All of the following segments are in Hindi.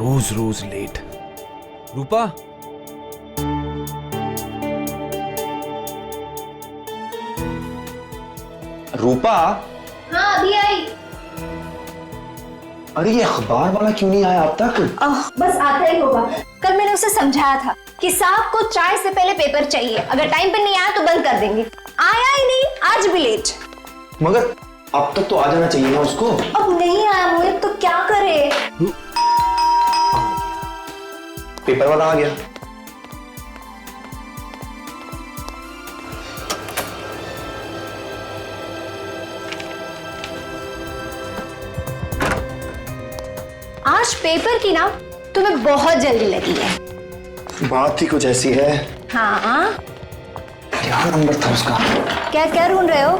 रोज रोज लेट। रूपा, रूपा। हाँ अभी आई। अरे ये अखबार वाला क्यों नहीं आया अब तक? बस आता ही होगा। कल मैंने उसे समझाया था कि साहब को चाय से पहले पेपर चाहिए, अगर टाइम पे नहीं आया तो बंद कर देंगे। आया ही नहीं, आज भी लेट। मगर अब तक तो आ जाना चाहिए ना उसको। अब नहीं आया मोहित तो क्या करे? पेपर वाला आ गया। आज पेपर की ना तुम्हें बहुत जल्दी लगी है। बात ही कुछ ऐसी है। हाँ क्या नंबर था उसका? क्या क्या ढूंढ रहे हो?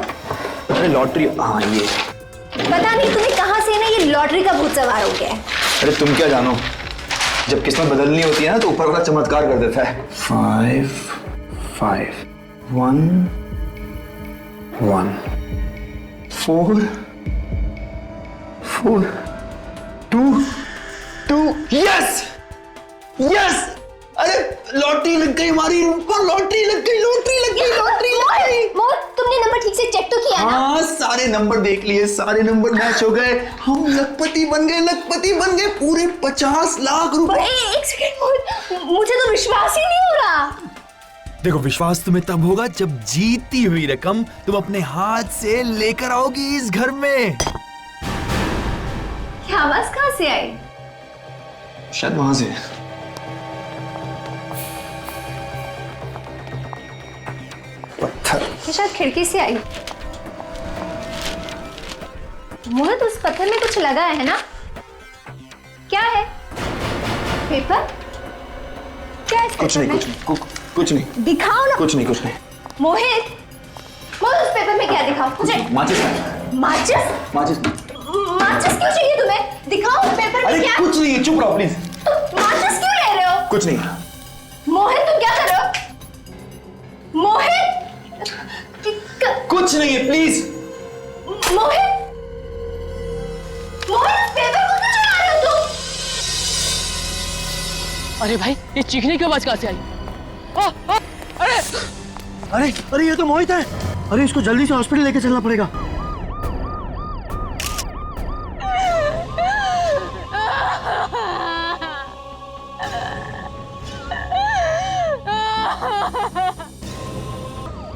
अरे लॉटरी। हाँ ये। पता नहीं तुम्हें कहाँ से ना ये लॉटरी का भूत सवार हो गया है। अरे तुम क्या जानो, जब किस्मत बदलनी होती है ना तो ऊपर वाला चमत्कार कर देता है। 5 5 1 1 4 4 2 2। Yes yes! अरे लॉटरी लग गई हमारी रूपा, लॉटरी लग गई, लॉटरी लग गई, लॉटरी लग गई। मोहित तुमने नंबर ठीक से चेक तो किया ना? हाँ सारे नंबर देख लिए, सारे नंबर मैच हो गए, हम लखपति बन गए, लखपति बन गए, पूरे 50 लाख रुपए। एक सेकंड मोहित, मुझे तो विश्वास ही नहीं हो रहा। देखो विश्वास तुम्हें तब होगा जब जीती हुई रकम तुम अपने हाथ से लेकर आओगी इस घर में। क्या आवाज कहाँ से आई? शायद वहां से। पत्थर। ये शायद खिड़की से आई। मोहित उस पत्थर में कुछ लगा है ना? क्या है? पेपर? क्या है? कुछ नहीं, कुछ नहीं। दिखाओ ना। कुछ नहीं। मोहित, मोहित उस पेपर में क्या दिखाओ मुझे? माचिस। माचिस? माचिस क्यों चाहिए तुम्हें? दिखाओ उस पेपर में। अरे क्या? कुछ नहीं है, चुप रहो प्लीज। तुम माचिस क्यों ले रहे हो? कुछ नहीं। मोहित तुम क्या कर रहे हो? मोहित! कुछ नहीं है प्लीज। मोहित पेपर को क्यों चला रहे हो तुम? अरे भाई ये चीखने की आवाज कहां से आई? अरे ये तो मोहित है। अरे इसको जल्दी से हॉस्पिटल लेके चलना पड़ेगा।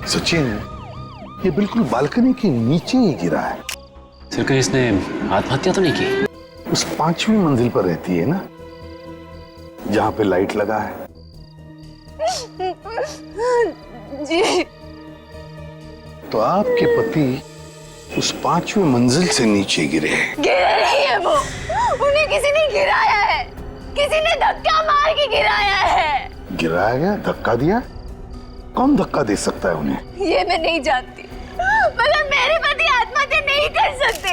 सचिन, ये बिल्कुल बालकनी के नीचे ही गिरा है। सर कहीं इसने आत्महत्या तो नहीं की? उस 5वीं मंजिल पर रहती है ना, जहां पे लाइट लगा है। जी। तो आपके पति उस 5वीं मंजिल से नीचे गिरे हैं। गिरे नहीं है वो, उन्हें किसी ने गिराया है, किसी ने धक्का मार के गिराया है। गिराया गया? धक्का दिया? कौन धक्का दे सकता है उन्हें? ये मैं नहीं जानती, मगर मेरे पति आत्महत्या नहीं कर सकते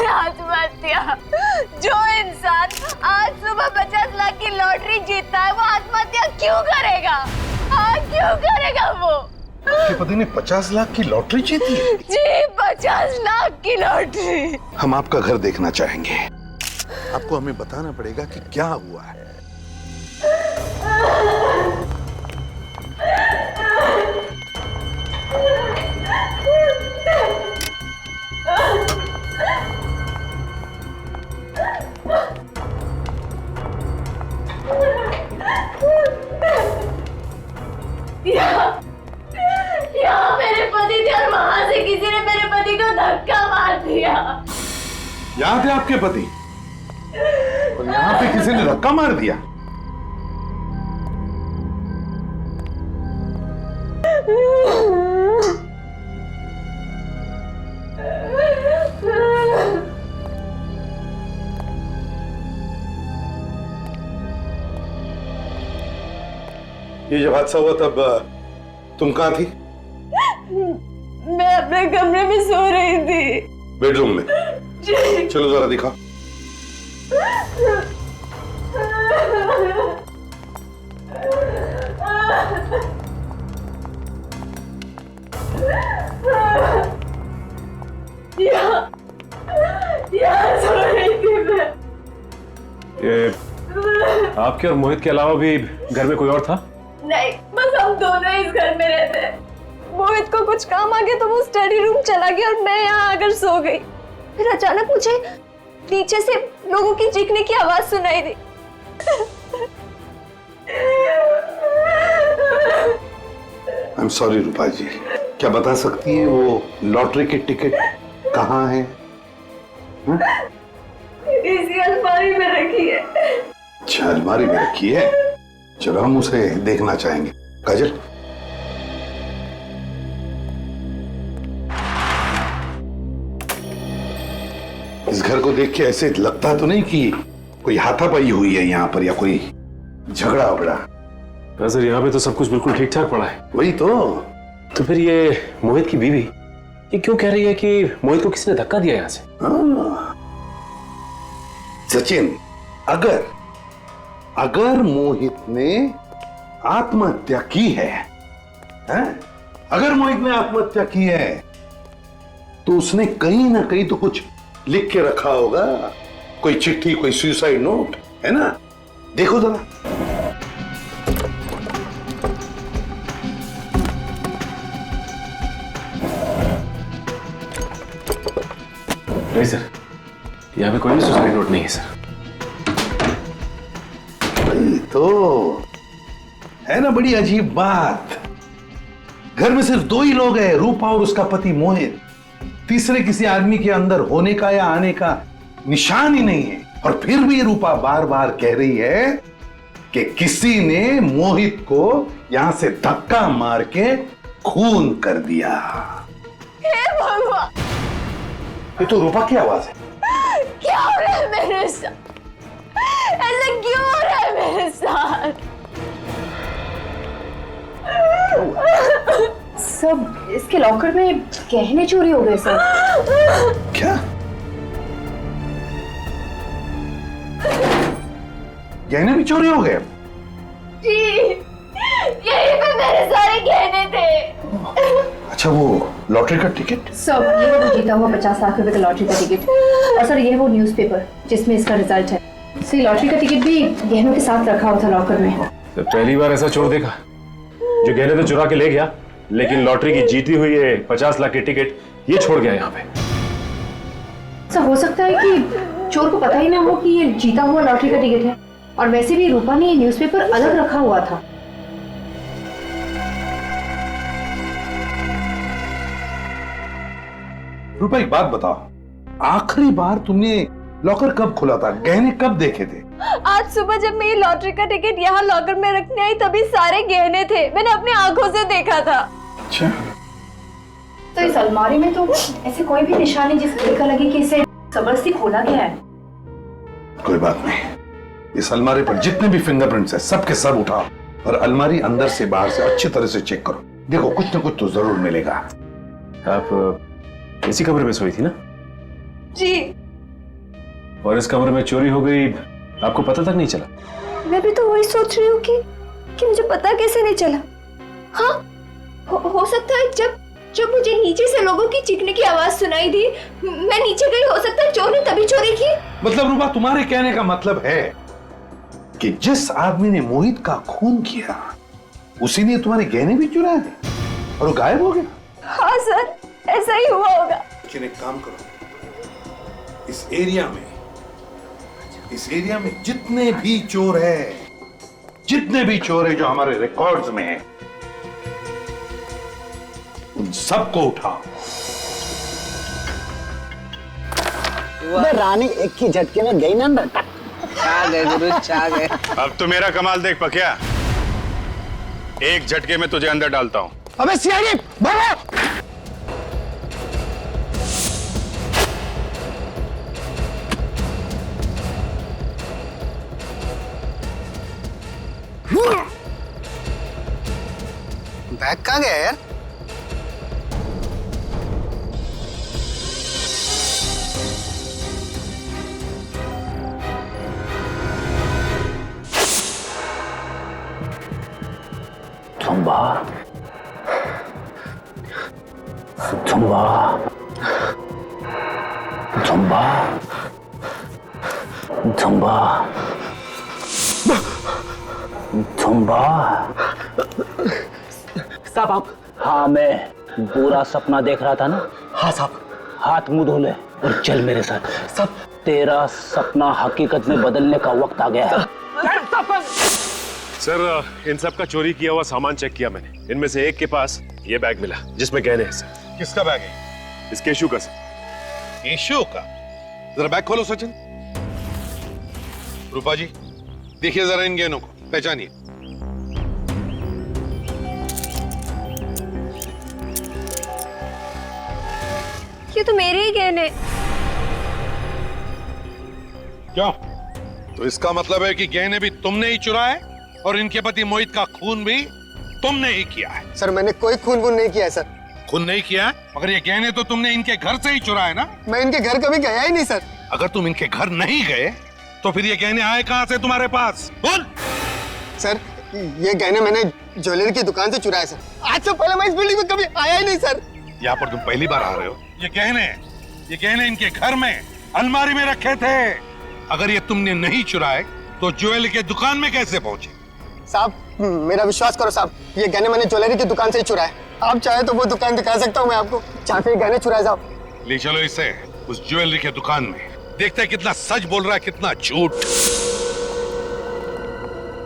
आत्महत्या। जो इंसान आज सुबह 50 लाख की लॉटरी जीतता है वो आत्महत्या क्यों करेगा? हाँ क्यों करेगा वो? आपके पति ने 50 लाख की लॉटरी जीती है? जी 50 लाख की लॉटरी। हम आपका घर देखना चाहेंगे। आपको हमें बताना पड़ेगा कि क्या हुआ है। यहाँ मेरे पति थे और वहां से किसी ने मेरे पति को धक्का मार दिया। यहाँ थे आपके पति और यहाँ पे किसी ने धक्का मार दिया। ये जब हादसा हुआ तब तुम कहाँ थी? मैं अपने कमरे में सो रही थी। बेडरूम में? चलो जरा दिखा। यहाँ सो रही थी मैं। आपके और मोहित के अलावा भी घर में कोई और था? नहीं, बस हम दोनों ही इस घर में रहते हैं। मोहित को कुछ काम आ गया तो वो स्टडी रूम चला गया और मैं यहाँ आकर सो गई। फिर अचानक मुझे नीचे से लोगों की चीखने की आवाज सुनाई दी। आई एम सॉरी रूपा जी, क्या बता सकती है वो लॉटरी की टिकट कहाँ है? इसी अलमारी में रखी है। अच्छा, अलमारी में रखी है। चलो हम उसे देखना चाहेंगे। काजल, इस घर को देख के ऐसे लगता तो नहीं कि कोई हाथापाई हुई है यहाँ पर या कोई झगड़ा वगड़ा? सर यहाँ पे तो सब कुछ बिल्कुल ठीक ठाक पड़ा है। वही तो फिर ये मोहित की बीवी ये क्यों कह रही है कि मोहित को किसी ने धक्का दिया यहाँ से? सचिन, अगर मोहित ने आत्महत्या की है, अगर मोहित ने आत्महत्या की है तो उसने कहीं ना कहीं तो कुछ लिख के रखा होगा, कोई चिट्ठी, कोई सुसाइड नोट, है ना? देखो जरा। नहीं सर, यहाँ पे कोई भी सुसाइड नोट नहीं है सर। तो है ना बड़ी अजीब बात। घर में सिर्फ दो ही लोग हैं, रूपा और उसका पति मोहित। तीसरे किसी आदमी के अंदर होने का या आने का निशान ही नहीं है। और फिर भी रूपा बार बार कह रही है कि किसी ने मोहित को यहां से धक्का मार के खून कर दिया। हे भगवान, ये तो रूपा की आवाज है। क्या हो रहा है मेरे साथ? ऐसा क्यों हो रहा है मेरे साथ? सब इसके लॉकर में गहने चोरी हो गए सर। क्या? गहने भी चोरी हो गए? जी, यहीं पे मेरे सारे गहने थे। अच्छा, वो लॉटरी का टिकट? सर ये वो जीता हुआ 50 लाख रुपए का लॉटरी का टिकट। और सर ये वो न्यूज़पेपर जिसमें इसका रिजल्ट है। सर लॉटरी का टिकट भी गहनों के साथ रखा हुआ था लॉकर में। तो पहली बार ऐसा चोर देखा जो गहने तो चुरा के ले गया, लेकिन लॉटरी की जीती हुई है 50 लाख की टिकट ये छोड़ गया यहाँ पे। सर हो सकता है कि चोर को पता ही ना हो कि ये जीता हुआ लॉटरी का टिकट है। और वैसे भी रूपा ने ये न्यूज़पेपर अलग रखा हुआ था। रूपा, एक बात बताओ, आखिरी बार तुमने लॉकर कब खुला था? गहने कब देखे थे? आज सुबह जब मैं ये लॉटरी का टिकट यहाँ लॉकर में रखने आई तभी सारे गहने थे। मैंने अपनी आंखों से देखा था। अच्छा, तो इस अलमारी में तो ऐसे कोई भी निशान नहीं जिससे देखा लगे कि इसे जबरदस्ती खोला गया है। कोई बात नहीं। इस अलमारी पर जितने भी फिंगरप्रिंट्स हैं सबके सब उठाओ और अलमारी अंदर से बाहर से अच्छी तरह से चेक करो। देखो कुछ ना कुछ तो जरूर मिलेगा। आप इसी कमरे में सोई थी ना? जी। और इस कमरे में चोरी हो गई, आपको पता तक नहीं चला? मैं भी तो वही सोच रही हूँ कि मुझे पता कैसे नहीं चला। हाँ, हो सकता है जब मुझे नीचे से लोगों की चीखने की आवाज सुनाई दी, मैं नीचे गई। हो सकता है चोर ने तभी चोरी की। मतलब रूपा, तुम्हारे कहने का मतलब है कि जिस आदमी ने मोहित का खून किया उसी ने तुम्हारे गहने भी चुराए और वो गायब हो गया? हाँ सर, ऐसा ही हुआ होगा। लेकिन एक काम करो, इस एरिया में जितने भी चोर है जो हमारे रिकॉर्ड्स में है, उन सबको उठाओ। रानी एक ही झटके में गई ना बेटा। छा गए गुरु, छा गए। अब तो मेरा कमाल देख पकिया, एक झटके में तुझे अंदर डालता हूं। अबे सियारी भागो। बैग कहाँ गया यार? Tumba. Tumba. Tumba. Tumba. खंबा। साहब आप। हाँ, मैं बुरा सपना देख रहा था ना। हाँ साहब। हाथ मुंह धो ले और चल मेरे साथ। सब तेरा सपना हकीकत में बदलने का वक्त आ गया है। सर, इन सब का चोरी किया हुआ सामान चेक किया मैंने। इनमें से एक के पास ये बैग मिला जिसमें गहने हैं सर। किसका बैग है? इस केशु का सर। केशु का? जरा बैग खोलो सचिन। रूपा जी, देखिए जरा इन गहनों को, पहचानिए। ये तो मेरे ही गहने। क्या? तो इसका मतलब है कि गहने भी तुमने ही चुराए और इनके पति मोहित का खून भी तुमने ही किया है। सर मैंने कोई खून नहीं किया है सर। खून नहीं किया है? मगर ये गहने तो तुमने इनके घर से ही चुराए ना? मैं इनके घर कभी गया ही नहीं सर। अगर तुम इनके घर नहीं गए तो फिर ये गहने आए कहां से तुम्हारे पास? बोल। सर ये गहने मैंने ज्वेलरी की दुकान से चुराए सर। आज से पहले मैं इस बिल्डिंग में कभी आया ही नहीं सर। यहाँ पर तुम पहली बार आ रहे हो? ये गहने इनके घर में अलमारी में रखे थे। अगर ये तुमने नहीं चुराए तो ज्वेलरी के दुकान में कैसे पहुंचे? साहब मेरा विश्वास करो साहब, ये गहने मैंने ज्वेलरी की दुकान से ही चुराए। आप चाहे तो वो दुकान दिखा सकता हूँ मैं आपको, जहाँ से ये गहने चुराए साहब। ले चलो इसे उस ज्वेलरी के दुकान में, देखते हैं कितना सच बोल रहा है कितना झूठ।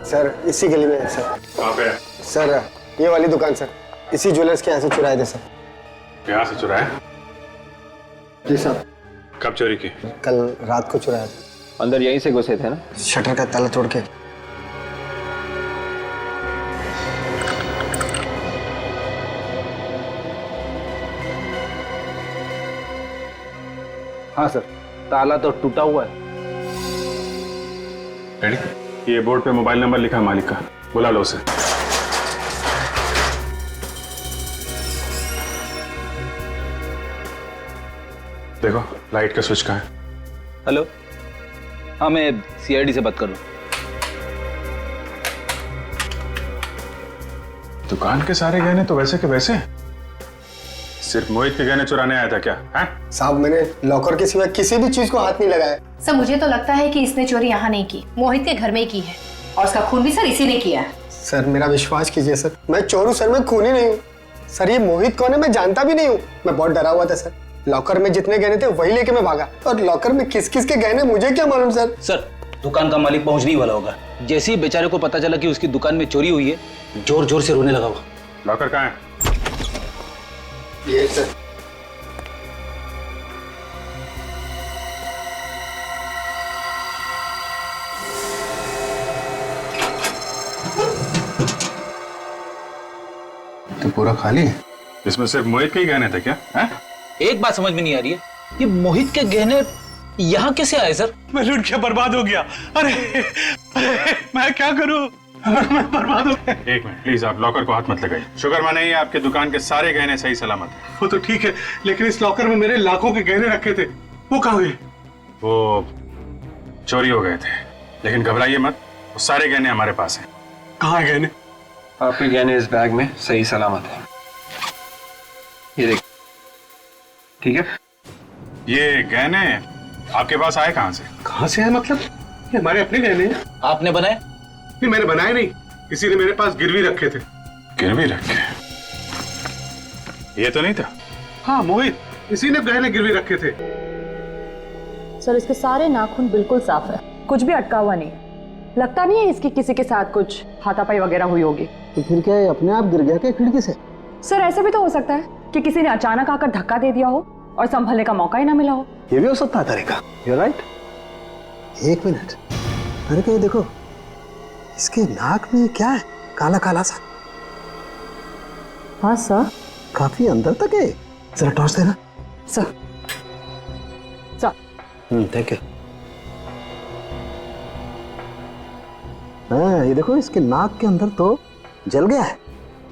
सर इसी गली में है सर। कहाँ पे? सर ये वाली दुकान सर, इसी ज्वेलर्स के यहाँ से चुराए थे सर। यहाँ से चुराया? जी सर। कब चोरी की? कल रात को चुराया था। अंदर यहीं से घुसे थे ना? शटर का ताला तोड़ के। हाँ सर, ताला तो टूटा हुआ है। रेडी? ये बोर्ड पे मोबाइल नंबर लिखा है मालिक का, बुला लो उसे। देखो लाइट का स्विच कहाँ है? हेलो, हाँ मैं सीआईडी से बात कर रहा हूँ। दुकान के सारे गहने तो वैसे के वैसे हैं। सिर्फ मोहित के गहने चुराने आया था क्या? हैं? साहब मैंने लॉकर के सिवा किसी भी चीज को हाथ नहीं लगाया। सर मुझे तो लगता है कि इसने चोरी यहाँ नहीं की, मोहित के घर में ही की है, और उसका खून भी सर इसी ने किया है। सर मेरा विश्वास कीजिए सर, मैं चोर हूँ सर, मैं खूनी नहीं हूँ सर। ये मोहित कौन है मैं जानता भी नहीं हूँ। मैं बहुत डरा हुआ था सर। लॉकर में जितने गहने थे वही लेके मैं भागा, और लॉकर में किस किस के गहने मुझे क्या मालूम सर। सर दुकान का मालिक पहुंचने ही वाला होगा। जैसे ही बेचारे को पता चला कि उसकी दुकान में चोरी हुई है, जोर जोर से रोने लगा हुआ। लॉकर कहाँ है? ये सर। तो पूरा खाली है? इसमें सिर्फ मोहित के ही गहने थे क्या? हैं? एक बात समझ में नहीं आ रही है, ये मोहित के गहने यहाँ कैसे आए सर? मैं लूट के बर्बाद हो गया। अरे मैं क्या करूं? मैं बर्बाद हो गया। एक मिनट प्लीज, आप लॉकर को हाथ मत लगाइए। शुक्र माने ही आपके दुकान के सारे गहने सही सलामत हैं। वो तो ठीक है, लेकिन इस लॉकर में मेरे लाखों के गहने रखे थे, वो कहाँ गए? वो चोरी हो गए थे, लेकिन घबराइए मत, वो सारे गहने हमारे पास हैं। कहाँ है गहने? आपके गहने इस बैग में सही सलामत है। ये देख, ठीक है? ये गहने आपके पास आए कहाँ से? कहाँ से है मतलब? ये हमारे अपने गहने हैं। आपने बनाए? नहीं मैंने बनाए नहीं, किसी ने मेरे पास गिरवी रखे थे। गिरवी रखे? ये तो नहीं था। हाँ मोहित, इसी ने गहने गिरवी रखे थे। सर इसके सारे नाखून बिल्कुल साफ है, कुछ भी अटका हुआ नहीं। लगता नहीं है इसकी किसी के साथ कुछ हाथापाई वगैरह हुई होगी। तो फिर क्या है, अपने आप गिर गया क्या खिड़की से? सर ऐसा भी तो हो सकता है कि किसी ने अचानक आकर धक्का दे दिया हो और संभलने का मौका ही ना मिला हो। ये भी हो सकता है तरीका। You're right। एक मिनट, अरे क्या देखो, इसके नाक में क्या है, काला काला सा? हाँ सर। काफी अंदर तक है, जरा टॉर्च देना। Sir thank you. हाँ ये देखो, इसके नाक के अंदर तो जल गया है,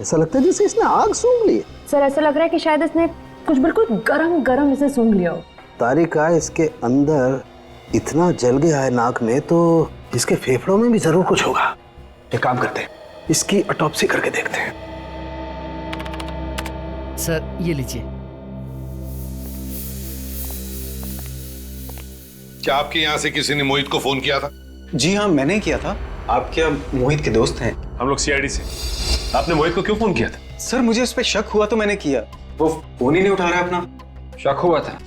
ऐसा लगता है जैसे इसने आग सूंघ ली है। सर ऐसा लग रहा है कि शायद इसने कुछ बिल्कुल गरम गरम इसे सूंघ लिया हो। तारिका, इसके अंदर इतना जल गया है नाक में, तो इसके फेफड़ों में भी जरूर कुछ होगा। एक काम करते हैं, इसकी ऑटोप्सी करके देखते हैं। सर ये लीजिए। क्या आपके यहाँ से किसी ने मोहित को फोन किया था? जी हाँ मैंने किया था, आप क्या मोहित के दोस्त हैं? हम लोग सीआईडी से। आपने मोहित को क्यों फोन किया था? सर मुझे उस पर शक हुआ तो मैंने किया। वो फोन ही नहीं उठा रहा है अपना। शक हुआ था?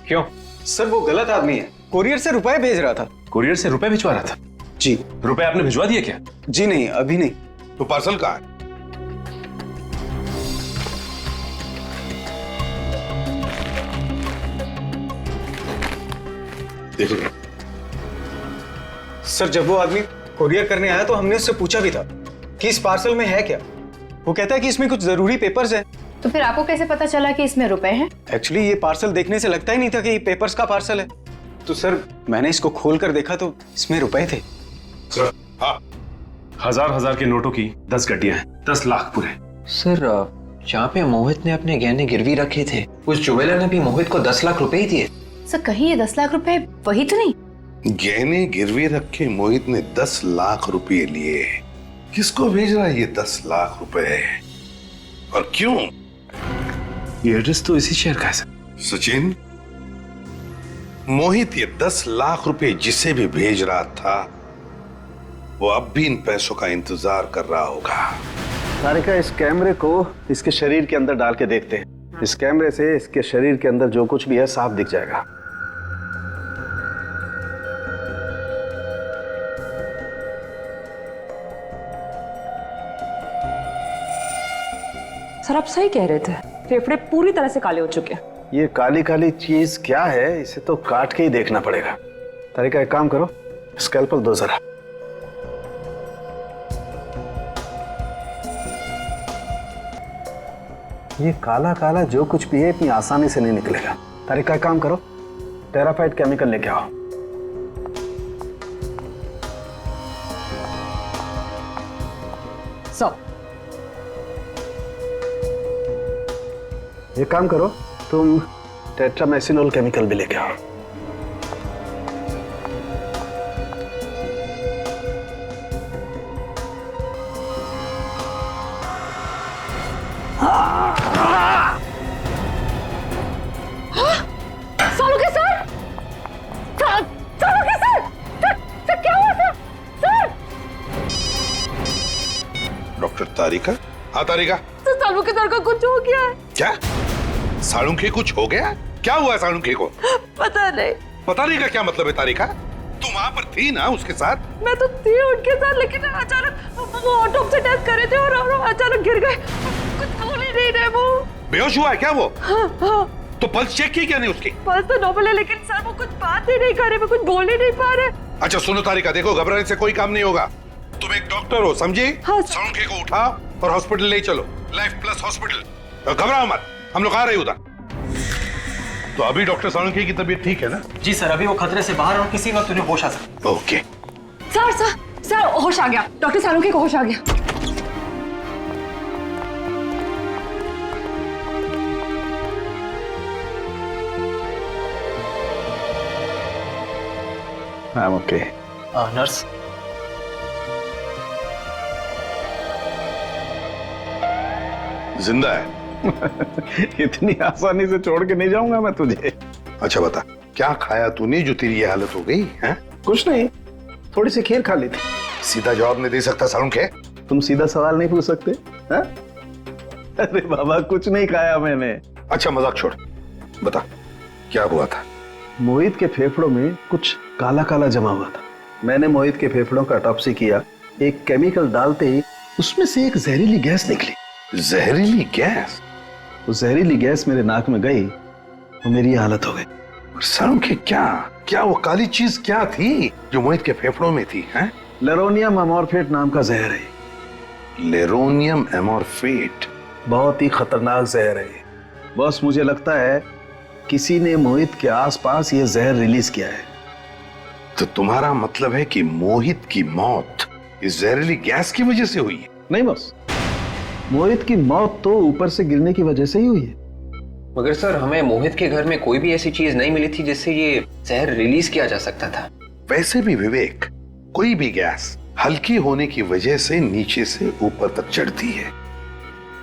क्यों? सर वो गलत आदमी है, कुरियर से रुपए भेज रहा था। कुरियर से रुपए भिजवा रहा था? जी। रुपए आपने भिजवा दिए क्या? जी नहीं, अभी नहीं। तो पार्सल कहाँ है? देखो सर जब वो आदमी कुरियर करने आया तो हमने उससे पूछा भी था कि इस पार्सल में है क्या। वो कहता है कि इसमें कुछ जरूरी पेपर्स हैं। तो फिर आपको कैसे पता चला कि इसमें रुपए हैं? एक्चुअली ये पार्सल देखने से लगता ही नहीं था कि ये पेपर्स का पार्सल है। तो सर मैंने इसको खोल कर देखा तो इसमें रुपए थे। सर हाँ, हजार के नोटों की 10 गड्डियां हैं, 10 लाख पूरे। सर जहाँ पे मोहित ने अपने गहने गिरवी रखे थे, उस ज्वेलर ने भी मोहित को 10 लाख रुपए ही दिए। सर कहीं ये 10 लाख रुपए वही तो नहीं? गहने गिरवी रख के मोहित ने 10 लाख रुपए लिए। किसको भेज रहा है ये 10 लाख रुपए और क्यों? ये एड्रेस तो इसी शहर का है सर। सचिन, मोहित ये 10 लाख रुपए जिसे भी भेज रहा था वो अब भी इन पैसों का इंतजार कर रहा होगा। तारिका, इस कैमरे को इसके शरीर के अंदर डाल के देखते हैं। इस कैमरे से इसके शरीर के अंदर जो कुछ भी है साफ दिख जाएगा। सर आप सही कह रहे थे, फेफड़े पूरी तरह से काले हो चुके हैं। ये काली काली चीज क्या है, इसे तो काट के ही देखना पड़ेगा। तारिका एक काम करो, स्कैल्पल दो जरा। ये काला काला जो कुछ भी है इतनी आसानी से नहीं निकलेगा। तारिका एक काम करो, टेराफाइट केमिकल लेके आओ। ये काम करो, तुम टेट्रामेसिनोल केमिकल भी लेके आओ। सालू के सर, सालू के सर, क्या हुआ सर? सर डॉक्टर तारिका? हाँ तारिका। तो सालू के सर का कुछ हो गया है। क्या? सालुंखे कुछ हो गया? क्या हुआ सालुंखे को? पता नहीं। पता नहीं का क्या मतलब है तारिका? तुम वहां पर थी ना उसके साथ? मैं तो थी उनके साथ, लेकिन अचानक वो ऑटोप्सी टेस्ट कर रहे थे और अचानक गिर गए। कुछ बोल ही नहीं रहे वो। बेहोश हुआ है क्या वो? हाँ। तो पल्स चेक की क्या नहीं उसकी? पल्स तो नॉर्मल है, लेकिन सर वो कुछ बात ही नहीं कर रहे, वो कुछ बोल ही नहीं पा रहे। अच्छा सुनो तारिका, देखो घबराने से कोई काम नहीं होगा। तुम एक डॉक्टर हो, समझी? हाँ, सालुंखे को उठाओ और हॉस्पिटल ले चलो, लाइफ प्लस हॉस्पिटल। घबराओ मत, हम लोग आ रहे उधर। तो अभी डॉक्टर सालुंखे की तबीयत ठीक है ना? जी सर, अभी वो खतरे से बाहर और किसी वक्त उन्हें होश आ सकता। ओके सर होश आ गया, डॉक्टर सालुंखे को होश आ गया। I'm okay. नर्स, जिंदा है? इतनी आसानी से छोड़ के नहीं जाऊंगा मैं तुझे। अच्छा बता, क्या खाया तूने जो तेरी ये हालत हो गई है? कुछ नहीं, थोड़ी सी खीर खा ली थी। सीधा जवाब नहीं दे सकता सालुंखे? तुम सीधा सवाल नहीं पूछ सकते? हा? अरे बाबा कुछ नहीं खाया मैंने। अच्छा मजाक छोड़, बता क्या हुआ था? मोहित के फेफड़ों में कुछ काला काला जमा हुआ था। मैंने मोहित के फेफड़ों का ऑटोप्सी किया। एक केमिकल डालते ही उसमें से एक जहरीली गैस निकली। जहरीली गैस? वो जहरीली गैस मेरे नाक में गई तो मेरी हालत हो गई। सालुंखे क्या वो काली चीज क्या थी जो मोहित के फेफड़ों में थी? हैं? लेरोनियम एमॉर्फेट नाम का जहर है। लेरोनियम एमॉर्फेट? बहुत ही खतरनाक जहर है। बस मुझे लगता है किसी ने मोहित के आसपास ये जहर रिलीज किया है। तो तुम्हारा मतलब है कि मोहित की मौत इस जहरीली गैस की वजह से हुई है? नहीं बस, मोहित की मौत तो ऊपर से गिरने की वजह से ही हुई है। मगर सर हमें मोहित के घर में कोई भी ऐसी चीज नहीं मिली थी जिससे ये जहर रिलीज किया जा सकता था। वैसे भी विवेक, कोई भी गैस हल्की होने की वजह से नीचे से ऊपर तक चढ़ती है,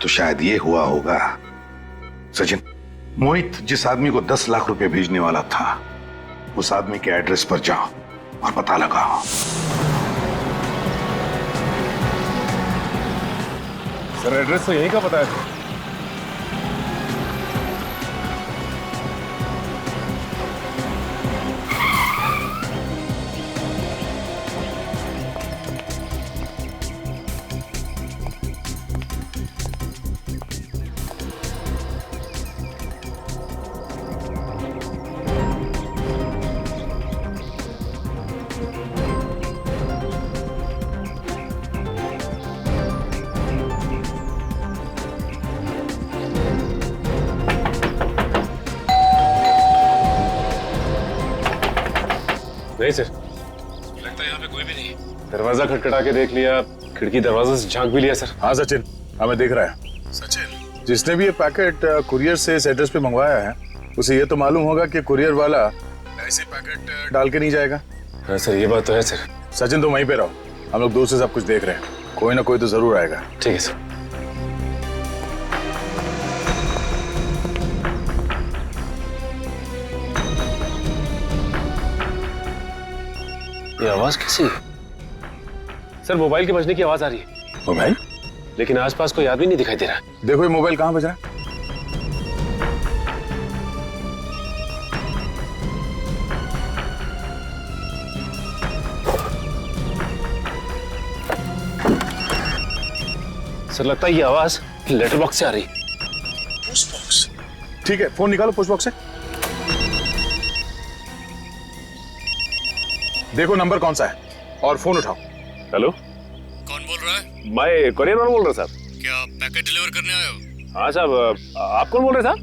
तो शायद ये हुआ होगा। सचिन, मोहित जिस आदमी को 10 लाख रुपए भेजने वाला था, उस आदमी के एड्रेस पर जाओ और पता लगाओ। सर एड्रेस तो यहीं का पता है। नहीं सर, लगता है यहाँ पे कोई भी नहीं। दरवाजा खटखटा के देख लिया, खिड़की दरवाजा से झांक भी लिया सर। हाँ सचिन, हमें देख रहा है। सचिन, जिसने भी ये पैकेट कुरियर से इस एड्रेस पे मंगवाया है, उसे ये तो मालूम होगा कि कुरियर वाला ऐसे पैकेट डाल के नहीं जाएगा। हाँ सर, ये बात तो है सर। सचिन तुम वहीं पे रहो, हम लोग दूर से सब कुछ देख रहे हैं, कोई ना कोई तो जरूर आएगा। ठीक है सर। ये आवाज कैसी है? सर मोबाइल के बजने की आवाज आ रही है। मोबाइल? लेकिन आसपास कोई आदमी नहीं दिखाई दे रहा। देखो ये मोबाइल कहाँ बज रहा है। सर लगता है ये आवाज लेटर बॉक्स से आ रही। Post box? ठीक है, फोन निकालो पोस्ट बॉक्स से। देखो नंबर कौन सा है और फोन उठाओ। हेलो, कौन बोल रहा है? मैं कुरियर वाला बोल रहा साहब। क्या पैकेट डिलीवर करने आए हो? हाँ साहब, आप कौन बोल रहे साहब?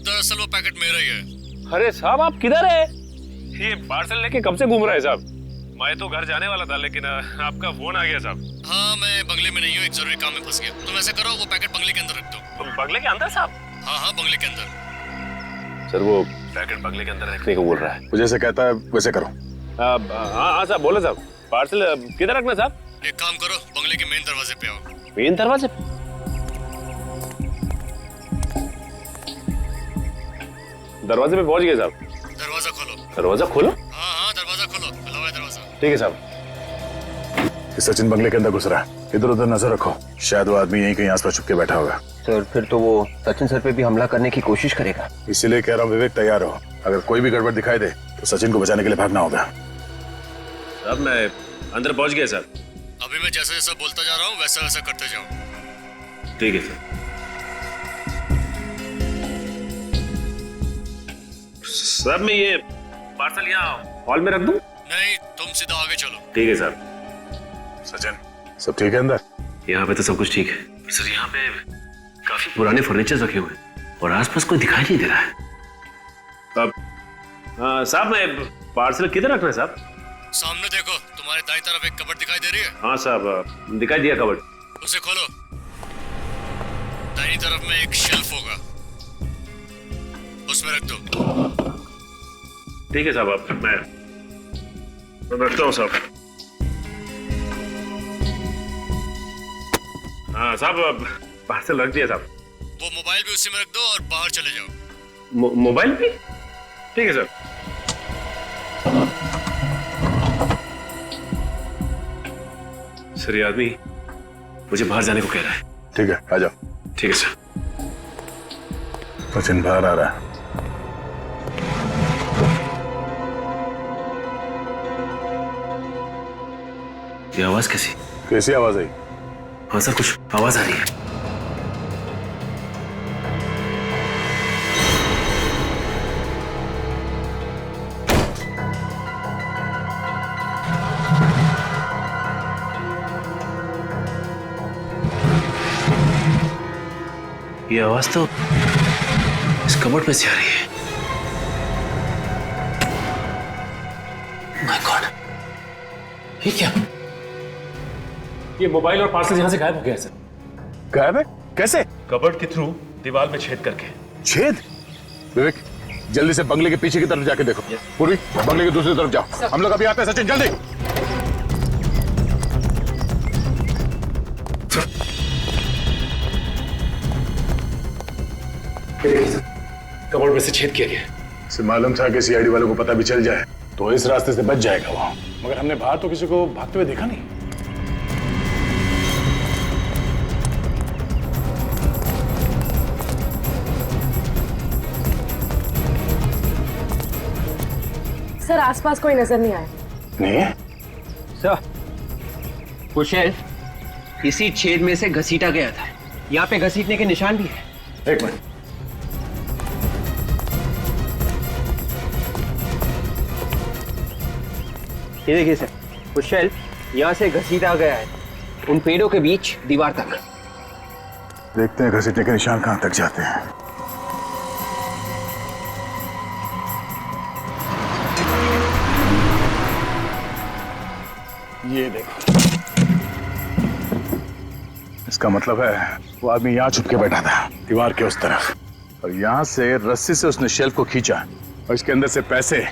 दरअसल वो पैकेट मेरा ही है। अरे साहब आप किधर है? ये पार्सल लेके कब से घूम रहा है साहब? मैं तो घर जाने वाला था लेकिन आपका फोन आ गया साहब। हाँ मैं बंगले में नहीं हूँ, एक जरूरी काम में फंस गया। तुम ऐसा करो, वो पैकेट बंगले के अंदर रख दो। बंगले के अंदर साहब? हाँ हाँ बंगले के अंदर। सर वो पैकेट बंगले के अंदर रखने को बोल रहा है। वो जैसे कहता है वैसे करो। हाँ हाँ साहब बोले साहब। पार्सल किधर रखना साहब? एक काम करो, बंगले के मेन दरवाजे पे आओ। मेन दरवाजे? दरवाजे पे पहुंच गए साहब। दरवाजा खोलो। दरवाजा खोलो? हाँ हाँ दरवाजा खोलो, खुला हुआ है दरवाजा। ठीक है साहब। सचिन बंगले के अंदर घुस रहा है, इधर उधर नजर रखो, शायद वो आदमी यहीं कहीं आसपास छुप के बैठा होगा। सर फिर तो वो सचिन सर पे भी हमला करने की कोशिश करेगा। इसीलिए कह रहा हूँ विवेक तैयार हो, अगर कोई भी गड़बड़ दिखाई दे तो सचिन को बचाने के लिए भागना होगा। साहब मैं अंदर पहुंच गया सर। अभी मैं जैसा जैसा बोलता जा रहा हूँ वैसा वैसा करते जाओ। ठीक है सर। साहब मैं ये पार्सल यहाँ हॉल में रख दूं? नहीं, तुम सीधा आगे चलो। ठीक है सर। सचिन सब ठीक है अंदर? यहाँ पे तो सब कुछ ठीक है सर। यहाँ पे काफी पुराने फर्नीचर रखे हुए हैं और आसपास कोई दिखाई नहीं दे रहा है। अब साहब मैं पार्सल किधर रखना है साहब? सामने देखो, तुम्हारे दाईं तरफ एक कबर्ड दिखाई दे रही है। हाँ साहब दिखाई दिया कबर्ड। उसे खोलो। दाईं तरफ में एक शेल्फ होगा, उसमें रख दो। ठीक है साहब, अब मैं रखता हूँ साहब। हाँ साहब अब पार्सल रख दिया साहब। वो मोबाइल भी उसी में रख दो और बाहर चले जाओ। मोबाइल भी? ठीक है सर। सर ये आदमी मुझे बाहर जाने को कह रहा है। ठीक है आ जाओ। ठीक है सर। सचिन बाहर आ रहा है। ये आवाज कैसी? कैसी आवाज आई? हाँ सर कुछ आवाज आ रही है। ये आवाज तो इस कबर्ड में से आ रही है। माय गॉड, ये क्या? ये मोबाइल और पार्सल यहां से गायब हो गया सर। गायब है? कैसे? कबर्ड के थ्रू दीवार में छेद करके। छेद? विवेक जल्दी से बंगले के पीछे की तरफ जाके देखो। पूर्वी बंगले की दूसरी तरफ जाओ, हम लोग अभी आते हैं। सचिन जल्दी। कबर्ड में से छेद किया गया। इसे मालूम था कि सीआईडी वालों को पता भी चल जाए तो इस रास्ते से बच जाएगा वो, मगर हमने बाहर तो किसी को भागते हुए देखा नहीं। सर आसपास कोई नजर नहीं आया। नहीं सर वो शेल्फ इसी छेद में से घसीटा गया था। यहाँ पे घसीटने के निशान भी है। एक मिनट। ये देखिए सर, वो शेल्फ यहाँ से घसीटा गया है उन पेड़ों के बीच दीवार तक। देखते हैं घसीटने के निशान कहां तक जाते हैं। ये देखो, इसका मतलब है वो आदमी यहां छुप के बैठा था दीवार के उस तरफ, और यहां से रस्सी से उसने शेल्फ को खींचा और इसके अंदर से पैसे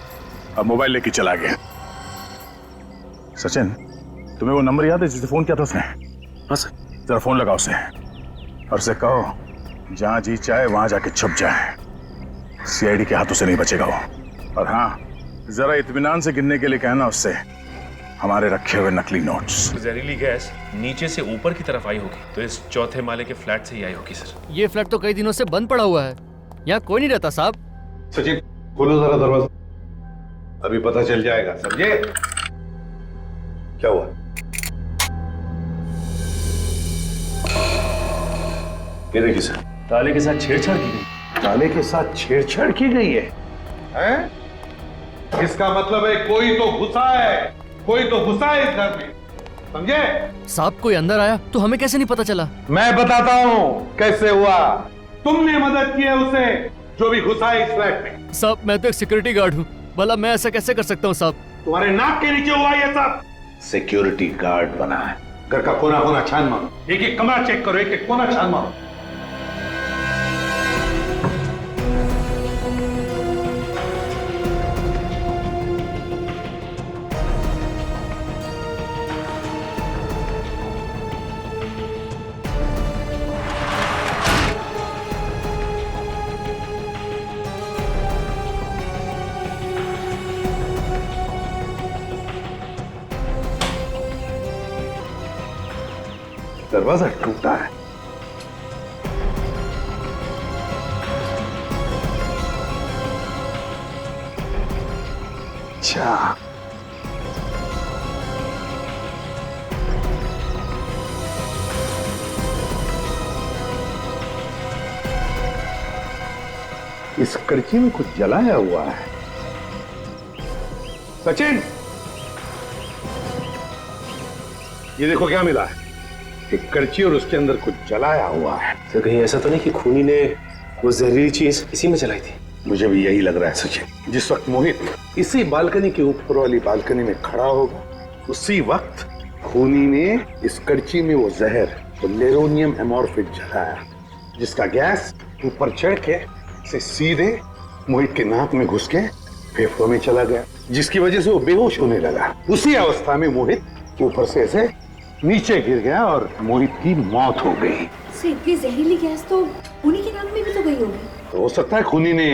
और मोबाइल लेके चला गया। सचिन, तुम्हें वो नंबर याद है जिसे फोन किया था उसने? हाँ सर। जरा फोन लगाओ उसे और उसे कहो जहां जी चाहे वहां जाके छुप जाए, सीआईडी के हाथों से नहीं बचेगा वो। और हाँ, जरा इत्मीनान से गिनने के लिए कहना उससे हमारे रखे हुए नकली नोट्स। जहरीली गैस नीचे से ऊपर की तरफ आई होगी, तो इस चौथे माले के फ्लैट से ही आई होगी सर। ये फ्लैट तो कई दिनों से बंद पड़ा हुआ है, यहाँ कोई नहीं रहता साहब। सचिन, खोलो जरा दरवाजा, अभी पता चल जाएगा, समझे? क्या हुआ? ये देखिए सर, ताले के साथ छेड़छाड़ की गई। ताले के साथ छेड़छाड़ की गई है, हैं? इसका मतलब है कोई तो घुसा है, कोई तो घुसा है इस घर में, समझे? साहब कोई अंदर आया तो हमें कैसे नहीं पता चला? मैं बताता हूँ कैसे हुआ। तुमने मदद की है उसे जो भी घुसा है इस फ्लैट में। साहब मैं तो एक सिक्योरिटी गार्ड हूँ, भला मैं ऐसा कैसे कर सकता हूँ साहब? तुम्हारे नाक के नीचे हुआ ये सब। सिक्योरिटी गार्ड बना है, घर का कोना कोना छान मारो, एक एक कमरा चेक करो, एक एक कोना छान मारो। दरवाजा टूटा है। अच्छा, इस कड़ची में कुछ जलाया हुआ है। सचिन, ये देखो क्या मिला है, एक कड़ची और उसके अंदर कुछ जलाया हुआ है। तो कहीं ऐसा तो नहीं कि खूनी ने वो जहरीली चीज इसी में जलाई थी? मुझे भी यही लग रहा है सचिन। जिस वक्त मोहित इसी बालकनी के ऊपर वाली बालकनी में खड़ा होगा, उसी वक्त खूनी ने इस कड़ची में वो जहर, वो नेरोनियम एमोर्फिक जलाया, जिसका गैस ऊपर चढ़ के से सीधे मोहित के नाक में घुस के फेफड़ों में चला गया, जिसकी वजह से वो बेहोश होने लगा। उसी अवस्था में मोहित ऊपर से ऐसे नीचे गिर गया और मोहित की मौत हो गई। इतनी जहरीली गैस तो उन्हीं के नाक में भी तो गई होगी। तो हो सकता है खूनी ने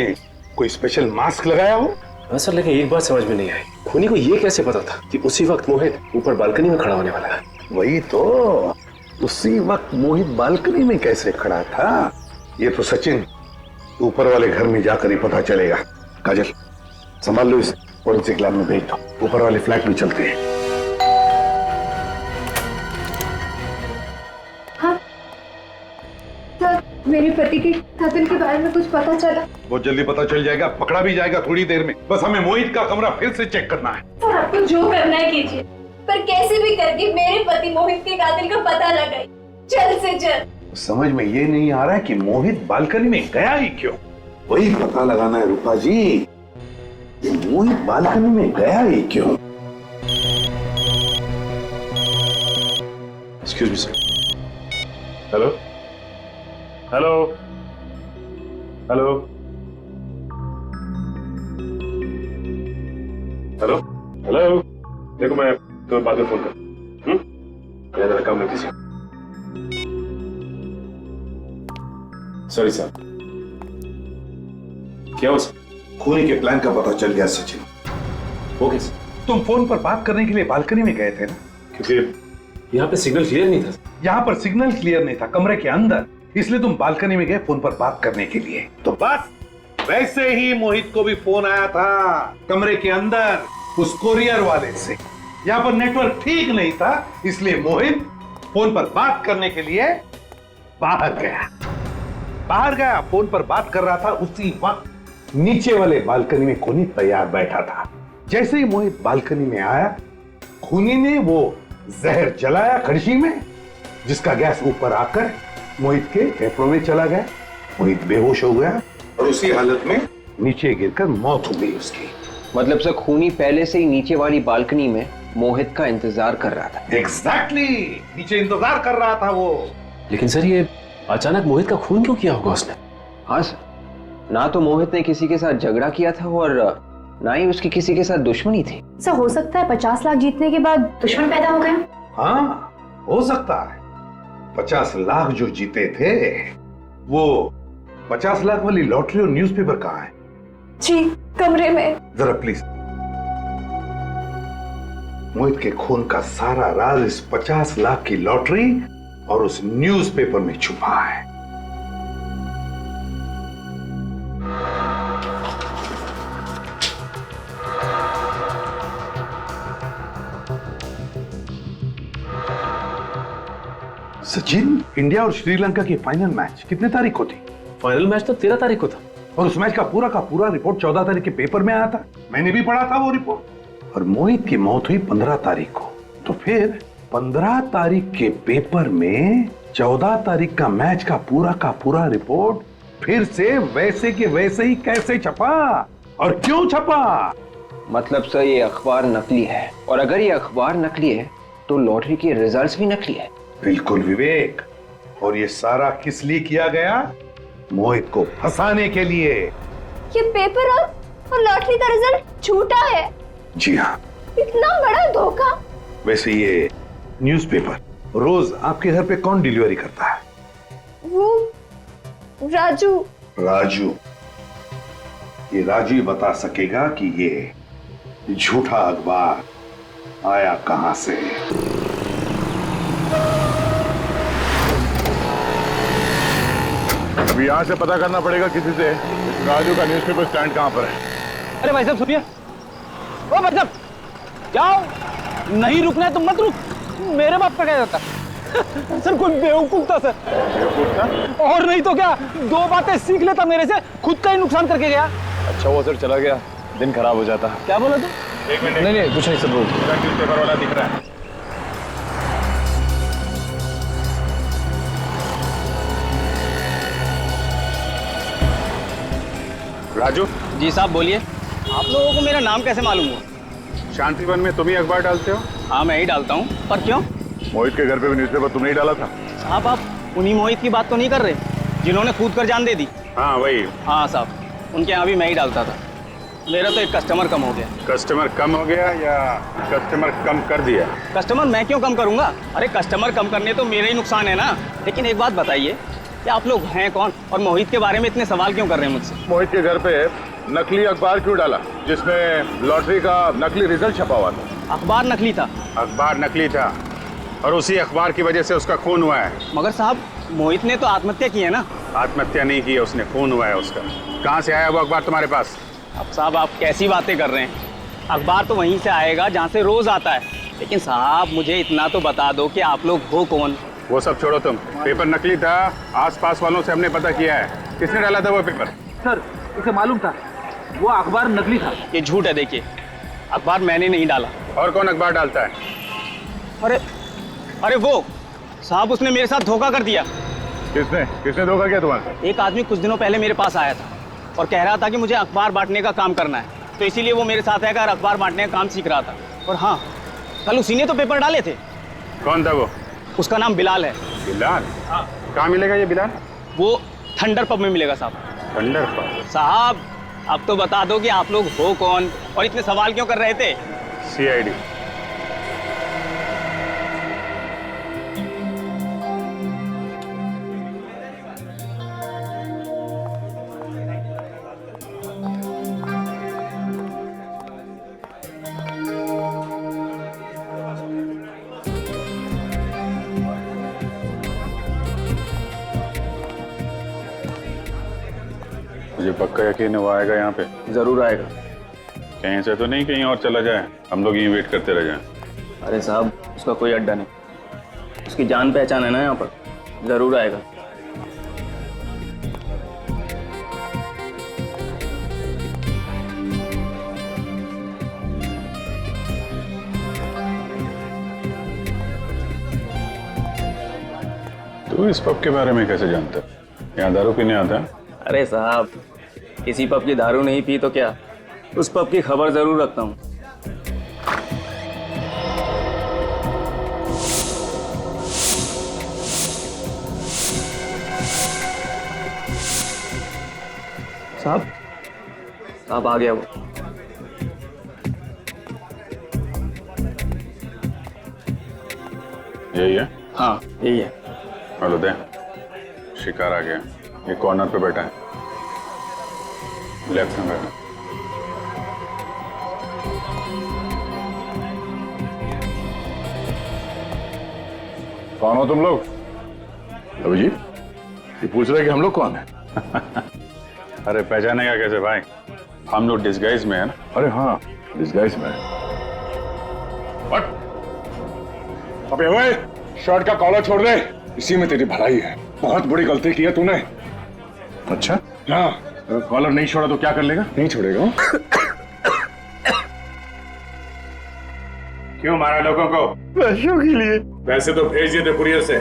कोई स्पेशल मास्क लगाया हो। हाँ सर, लेकिन एक बात समझ में नहीं आई, खूनी को ये कैसे पता था कि उसी वक्त मोहित ऊपर बालकनी में खड़ा होने वाला है? वही तो, उसी वक्त मोहित बालकनी में कैसे खड़ा था, ये तो सचिन ऊपर वाले घर में जाकर ही पता चलेगा। काजल, संभाल लो, इस फोरेंसिक लैब में भेज दो, ऊपर वाले फ्लैट में चलते हैं। हाँ सर, मेरे पति के कत्ल के बारे में कुछ पता चला? बहुत जल्दी पता चल जाएगा, पकड़ा भी जाएगा थोड़ी देर में। बस हमें मोहित का कमरा फिर से चेक करना है। सर आपको जो करना है कीजिए, पर कैसे भी करके मेरे पति मोहित के कातिल का पता लगाइए, जल्द से जल्द। समझ में ये नहीं आ रहा है कि मोहित बालकनी में गया ही क्यों। वही पता लगाना है रूपा जी, कि मोहित बालकनी में गया ही क्यों। Excuse me sir. Hello hello hello hello hello, देखो मैं तुम्हें बाद में फोन कर, मेरा काम नहीं किसी। सॉरी सर, क्या हुआ सर? खूनी के प्लान का पता चल गया सचिन। हो गया सर? तुम फोन पर बात करने के लिए बालकनी में गए थे ना? क्योंकि यहाँ पे सिग्नल क्लियर नहीं था। यहाँ पर सिग्नल क्लियर नहीं था, कमरे के अंदर, इसलिए तुम बालकनी में गए फोन पर बात करने के लिए। तो बस वैसे ही मोहित को भी फोन आया था कमरे के अंदर उस कोरियर वाले से। यहाँ पर नेटवर्क ठीक नहीं था, इसलिए मोहित फोन पर बात करने के लिए बाहर गया। फोन पर बात कर रहा था, उसी वक्त नीचे वाले बालकनी में खूनी तैयार बैठा था। जैसे ही मोहित बालकनी में आया, खूनी ने वो जहर जलाया कड़छी में, जिसका गैस ऊपर आकर मोहित के फेफड़ों में चला गया। मोहित बेहोश हो गया और उसी हालत में नीचे गिरकर मौत हो गई उसकी। मतलब सर खूनी पहले से ही नीचे वाली बालकनी में मोहित का इंतजार कर रहा था। एग्जैक्टली, नीचे इंतजार कर रहा था वो। लेकिन सर ये अचानक मोहित का खून क्यों किया होगा उसने? हाँ सर, ना तो मोहित ने किसी के साथ झगड़ा किया था और ना ही उसकी किसी के साथ दुश्मनी थी। सर हो सकता है 50 लाख जीतने के बाद दुश्मन पैदा हो गए। हाँ हो सकता है। 50 लाख जो जीते थे, वो 50 लाख वाली लॉटरी और न्यूज़पेपर कहाँ है? जी कमरे में। जरा प्लीज। मोहित के खून का सारा राज इस 50 लाख की लॉटरी और उस न्यूज़पेपर में छुपा है। सचिन, इंडिया और श्रीलंका की फाइनल मैच कितने तारीख को थी? फाइनल मैच तो 13 तारीख को था। और उस मैच का पूरा रिपोर्ट 14 तारीख के पेपर में आया था। मैंने भी पढ़ा था वो रिपोर्ट। और मोहित की मौत हुई 15 तारीख को। तो फिर 15 तारीख के पेपर में 14 तारीख का मैच का पूरा रिपोर्ट फिर से वैसे के वैसे ही कैसे छपा और क्यों छपा? मतलब सर ये अखबार नकली है, और अगर ये अखबार नकली है तो लॉटरी के रिजल्ट्स भी नकली है। बिल्कुल विवेक। और ये सारा किस लिए किया गया? मोहित को फंसाने के लिए। ये पेपर और लॉटरी का रिजल्ट झूठा है। जी हाँ। इतना बड़ा धोखा। वैसे ये न्यूज़पेपर रोज आपके घर पे कौन डिलीवरी करता है? वो राजू। राजू। ये राजू ही बता सकेगा कि ये झूठा अखबार आया कहां से। अभी यहाँ से पता करना पड़ेगा किसी से इस राजू का न्यूज़पेपर स्टैंड कहाँ पर है। अरे भाई साहब सुनिए। ओ भाई साहब जाओ, नहीं रुकना है तो मत रुक। मेरे बाप का क्या जाता सर, कोई बेवकूफ था सर। बेवकूफ था? और नहीं तो क्या, 2 बातें सीख लेता मेरे से, खुद का ही नुकसान करके गया। अच्छा वो सर चला गया, दिन खराब हो जाता। क्या बोला तू? एक मिनट। नहीं कुछ नहीं सर, वो न्यूज़पेपर वाला दिख रहा है। राजू। जी साहब बोलिए। आप लोगों को मेरा नाम कैसे मालूम हुआ? शांतिवन में तुम ही अखबार डालते हो? हाँ मैं ही डालता हूँ। पर क्यों? मोहित के घर पे भी न्यूज़पेपर तुमने ही डाला था। साहब आप उन्हीं मोहित की बात तो नहीं कर रहे जिन्होंने कूद कर जान दे दी? हाँ वही। हाँ साहब, उनके यहाँ भी मैं ही डालता था। मेरा तो एक कस्टमर कम हो गया। कस्टमर कम हो गया या कस्टमर कम कर दिया? कस्टमर मैं क्यों कम करूंगा? अरे कस्टमर कम करने तो मेरा ही नुकसान है ना। लेकिन एक बात बताइए कि आप लोग हैं कौन और मोहित के बारे में इतने सवाल क्यों कर रहे हैं मुझसे? मोहित के घर पे नकली अखबार क्यों डाला जिसमें लॉटरी का नकली रिजल्ट छपा हुआ था? अखबार नकली था। अखबार नकली था और उसी अखबार की वजह से उसका खून हुआ है। मगर साहब मोहित ने तो आत्महत्या की है ना। आत्महत्या नहीं की है उसने, खून हुआ है उसका। कहाँ से आया वो अखबार तुम्हारे पास? अब साहब आप कैसी बातें कर रहे हैं? अखबार तो वहीं से आएगा जहाँ से रोज आता है। लेकिन साहब मुझे इतना तो बता दो कि आप लोग हो कौन? वो सब छोड़ो तुम। पेपर नकली था, आसपास वालों से हमने पता किया है। किसने डाला था वो पेपर? सर इसे मालूम था वो अखबार नकली था। ये झूठ है। देखिए अखबार मैंने नहीं डाला। और कौन अखबार डालता है? अरे वो साहब उसने मेरे साथ धोखा कर दिया। किसने धोखा किया तुम्हारे? एक आदमी कुछ दिनों पहले मेरे पास आया था और कह रहा था कि मुझे अखबार बांटने का काम करना है, तो इसीलिए वो मेरे साथ आकर अखबार बांटने का काम सीख रहा था। और हाँ, कल उसी ने तो पेपर डाले थे। कौन था वो? उसका नाम बिलाल है। बिलाल? हाँ। कहाँ मिलेगा ये बिलाल? वो थंडर पब में मिलेगा साहब। Thunder pub? साहब अब तो बता दो कि आप लोग हो कौन और इतने सवाल क्यों कर रहे थे? CID। मुझे मुझे पक्का यकीन है वो आएगा यहाँ पे। जरूर आएगा। कहीं से तो नहीं कहीं और चला जाए, हम लोग यहीं वेट करते रह जाएं। अरे साहब उसका कोई अड्डा नहीं, उसकी जान पहचान है ना यहाँ पर, जरूर आएगा। तू इस पब के बारे में कैसे जानता है? यहाँ दारू पीने आता है? अरे साहब किसी पब की दारू नहीं पी तो क्या, उस पब की खबर जरूर रखता हूँ। साहब आ गया वो। यही है? हाँ यही है। हेलो दे, शिकार आ गया। ये कॉर्नर पे बैठा है, लेफ्ट में बैठा। कौन हो तुम लोग? अभिजीत, ये पूछ रहे कि हम लोग कौन है? अरे पहचानेगा कैसे भाई, हम लोग डिस्गाइज में है ना। अरे हाँ, डिस्गाइज में। अबे ओए, शर्ट का कॉलर छोड़ दे, इसी में तेरी भलाई है। बहुत बड़ी गलती की है तूने। अच्छा? हाँ। अगर कॉलर नहीं छोड़ा तो क्या कर लेगा? नहीं छोड़ेगा। क्यों मारा लोगों को? पैसों के लिए। पैसे तो भेज दिए थे कुरियर से,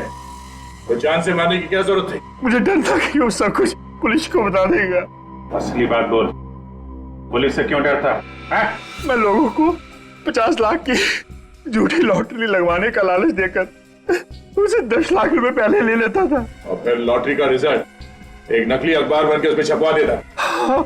तो जान से मारने की क्या जरूरत थी? मुझे डर था कि वो सब कुछ पुलिस को बता देगा। असली बात बोल, पुलिस से क्यों डरता है? मैं लोगों को 50 लाख की झूठी लॉटरी लगवाने का लालच देकर उसे 10 लाख रुपए पहले ले लेता था, और फिर लॉटरी का रिजल्ट एक नकली अखबार बन के उसमें छपवा देता। हाँ,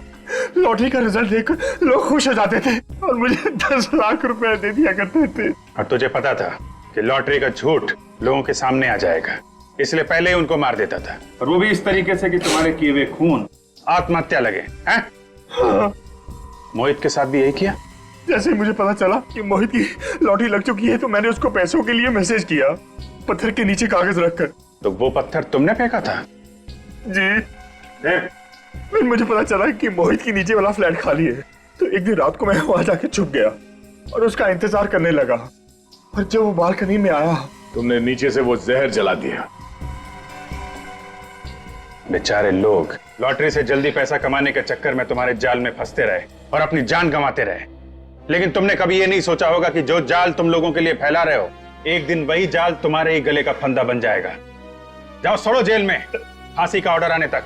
लॉटरी का रिजल्ट देखकर लोग खुश हो जाते थे और मुझे 10 लाख रुपए दे दिया करते थे। और तुझे पता था कि लॉटरी का झूठ लोगों के सामने आ जाएगा, इसलिए पहले ही उनको मार देता था, और वो भी इस तरीके से कि तुम्हारे किए हुए खून आत्महत्या लगे। हैं? हाँ। मोहित के साथ भी यही किया? जैसे ही मुझे पता चला कि मोहित की लॉटरी लग चुकी है तो मैंने उसको पैसों के लिए मैसेज किया, पत्थर के नीचे कागज रखकर। तो वो पत्थर तुमने फेंका था? जी। फिर मुझे पता चला कि मोहित की नीचे वाला फ्लैट खाली है, तो एक दिन रात को मैं वहां जाके छुप गया और उसका इंतजार करने लगा। और जब वो बालकनी में आया, तुमने नीचे से वो जहर जला दिया। बेचारे लोग लॉटरी से जल्दी पैसा कमाने के चक्कर में तुम्हारे जाल में फंसते रहे और अपनी जान गंवाते रहे, लेकिन तुमने कभी ये नहीं सोचा होगा कि जो जाल तुम लोगों के लिए फैला रहे हो, एक दिन वही जाल तुम्हारे ही गले का फंदा बन जाएगा। जाओ सड़ो जेल में, फांसी का ऑर्डर आने तक।